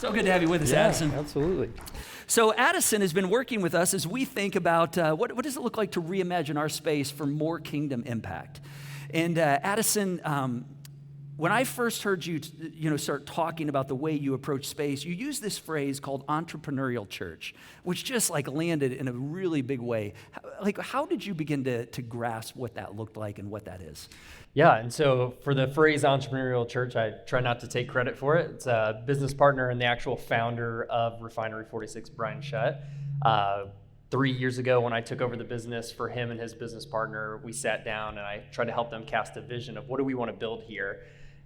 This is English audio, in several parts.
So good to have you with us, Addison. Absolutely. So Addison has been working with us as we think about what does it look like to reimagine our space for more kingdom impact. And Addison, when I first heard you, start talking about the way you approach space, you used this phrase called entrepreneurial church, which just landed in a really big way. How did you begin to grasp what that looked like and what that is? Yeah, and so for the phrase entrepreneurial church, I try not to take credit for it. It's a business partner and the actual founder of Refinery 46, Brian Shutt. 3 years ago, when I took over the business for him and his business partner, we sat down and I tried to help them cast a vision of what do we want to build here.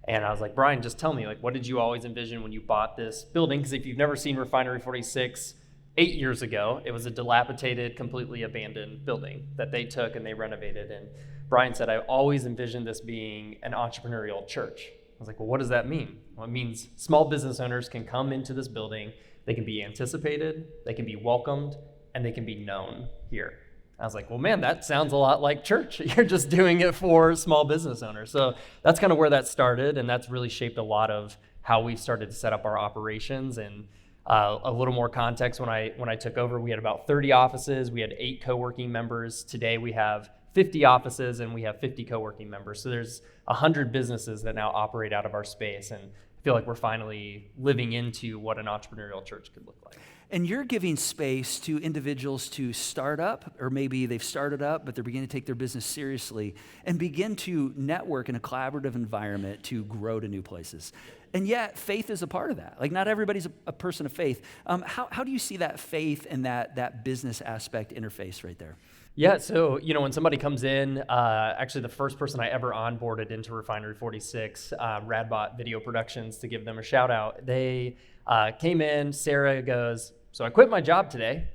And I was like, Brian, just tell me, what did you always envision when you bought this building? Because if you've never seen Refinery 46, 8 years ago, it was a dilapidated, completely abandoned building that they took and they renovated. And Brian said, I always envisioned this being an entrepreneurial church. I was like, well, what does that mean? Well, it means small business owners can come into this building, they can be anticipated, they can be welcomed, and they can be known here. I was like, well, man, that sounds a lot like church. You're just doing it for small business owners. So that's kind of where that started, and that's really shaped a lot of how we've started to set up our operations. And a little more context, when I took over, we had about 30 offices. We had 8 co-working members. Today we have 50 offices and we have 50 co-working members. So there's 100 businesses that now operate out of our space. And I feel like we're finally living into what an entrepreneurial church could look like. And you're giving space to individuals to start up, or maybe they've started up, but they're beginning to take their business seriously and begin to network in a collaborative environment to grow to new places. And yet, faith is a part of that. Not everybody's a person of faith. How do you see that faith and that business aspect interface right there? Yeah, so, when somebody comes in, actually the first person I ever onboarded into Refinery 46, Radbot Video Productions, to give them a shout out, they came in, Sarah goes, so I quit my job today.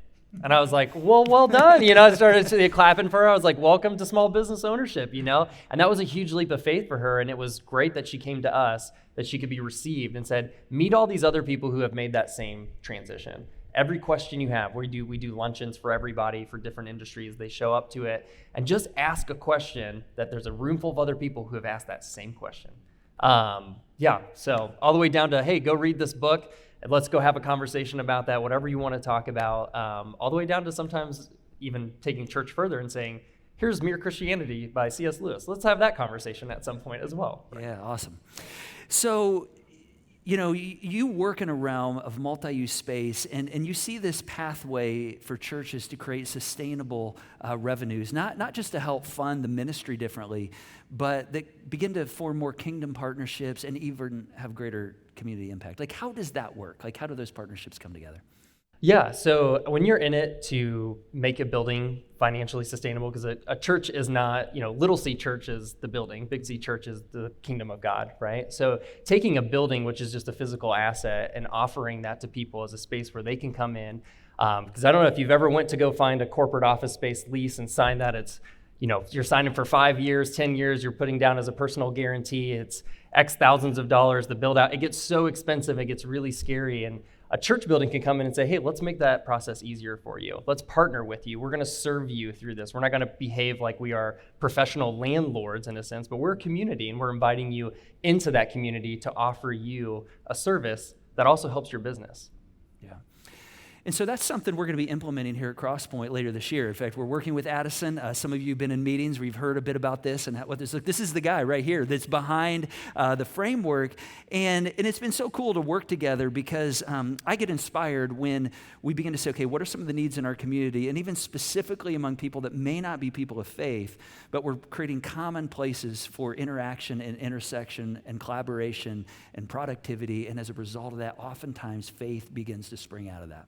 And I was like, well done. I started clapping for her. I was like, welcome to small business ownership, And that was a huge leap of faith for her. And it was great that she came to us, that she could be received and said, meet all these other people who have made that same transition. Every question you have, we do luncheons for everybody for different industries. They show up to it and just ask a question that there's a room full of other people who have asked that same question. So all the way down to, hey, go read this book. And let's go have a conversation about that, whatever you want to talk about, all the way down to sometimes even taking church further and saying, here's Mere Christianity by C.S. Lewis. Let's have that conversation at some point as well. Yeah, awesome. So, you work in a realm of multi-use space, and you see this pathway for churches to create sustainable revenues, not just to help fund the ministry differently, but that begin to form more kingdom partnerships and even have greater community impact. How does that work? How do those partnerships come together? Yeah, so when you're in it to make a building financially sustainable, because a church is not, little C church is the building, big C church is the kingdom of God, right? So taking a building, which is just a physical asset, and offering that to people as a space where they can come in, because I don't know if you've ever went to go find a corporate office space lease and sign that. It's, you're signing for 5 years, 10 years, you're putting down as a personal guarantee, it's X thousands of dollars to build out. It gets so expensive, it gets really scary. And a church building can come in and say, hey, let's make that process easier for you. Let's partner with you. We're going to serve you through this. We're not going to behave like we are professional landlords in a sense, but we're a community, and we're inviting you into that community to offer you a service that also helps your business. Yeah. And so that's something we're going to be implementing here at Crosspoint later this year. In fact, we're working with Addison. Some of you have been in meetings where you've heard a bit about this and what this. Look, this is the guy right here that's behind the framework. And it's been so cool to work together because I get inspired when we begin to say, okay, what are some of the needs in our community? And even specifically among people that may not be people of faith, but we're creating common places for interaction and intersection and collaboration and productivity. And as a result of that, oftentimes faith begins to spring out of that.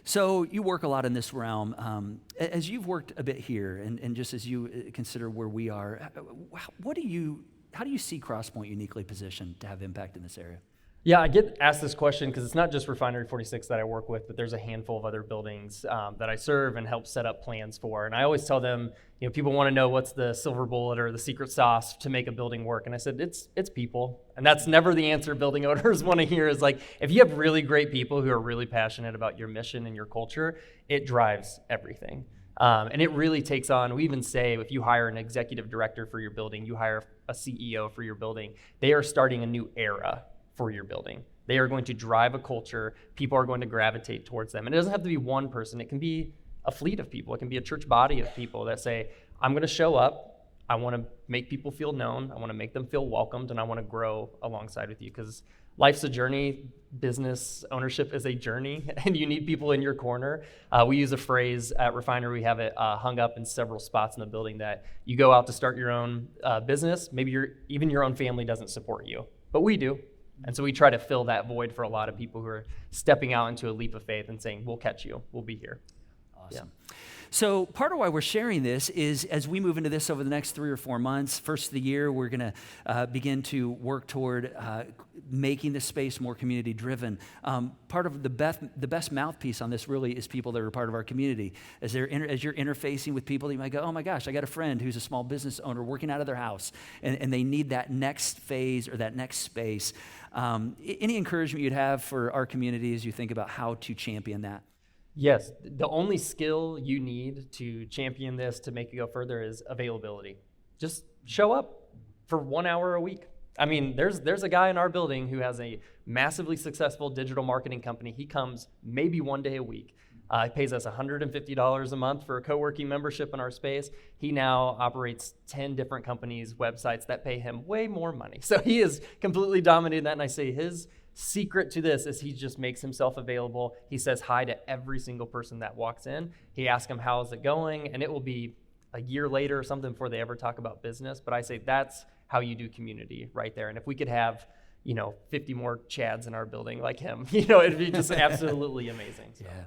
So you work a lot in this realm. As you've worked a bit here, and just as you consider where we are, how do you see Crosspoint uniquely positioned to have impact in this area? Yeah, I get asked this question because it's not just Refinery 46 that I work with, but there's a handful of other buildings that I serve and help set up plans for. And I always tell them, people want to know what's the silver bullet or the secret sauce to make a building work. And I said, it's people. And that's never the answer building owners want to hear is if you have really great people who are really passionate about your mission and your culture, it drives everything. And it really takes on, we even say, if you hire an executive director for your building, you hire a CEO for your building, they are starting a new era for your building. They are going to drive a culture. People are going to gravitate towards them. And it doesn't have to be one person. It can be a fleet of people. It can be a church body of people that say, I'm going to show up. I want to make people feel known. I want to make them feel welcomed, and I want to grow alongside with you, because life's a journey. Business ownership is a journey, and you need people in your corner. We use a phrase at Refinery. We have it hung up in several spots in the building that you go out to start your own business. Maybe even your own family doesn't support you, but we do. And so we try to fill that void for a lot of people who are stepping out into a leap of faith and saying, we'll catch you. We'll be here. Awesome. Yeah. So part of why we're sharing this is as we move into this over the next 3 or 4 months, first of the year, we're going to begin to work toward making the space more community driven. Part of the best mouthpiece on this really is people that are part of our community. As you're interfacing with people, you might go, oh my gosh, I got a friend who's a small business owner working out of their house, and they need that next phase or that next space. Any encouragement you'd have for our community as you think about how to champion that? Yes, the only skill you need to champion this, to make it go further, is availability. Just show up for 1 hour a week. I mean, there's a guy in our building who has a massively successful digital marketing company. He comes maybe 1 day a week. He pays us $150 a month for a co-working membership in our space. He now operates 10 different companies' websites that pay him way more money. So he is completely dominating that, and I say his secret to this is he just makes himself available. He says hi to every single person that walks in. He asks them, how's it going? And it will be a year later or something before they ever talk about business. But I say that's how you do community right there. And if we could have, 50 more Chads in our building like him, it'd be just absolutely amazing. So. Yeah.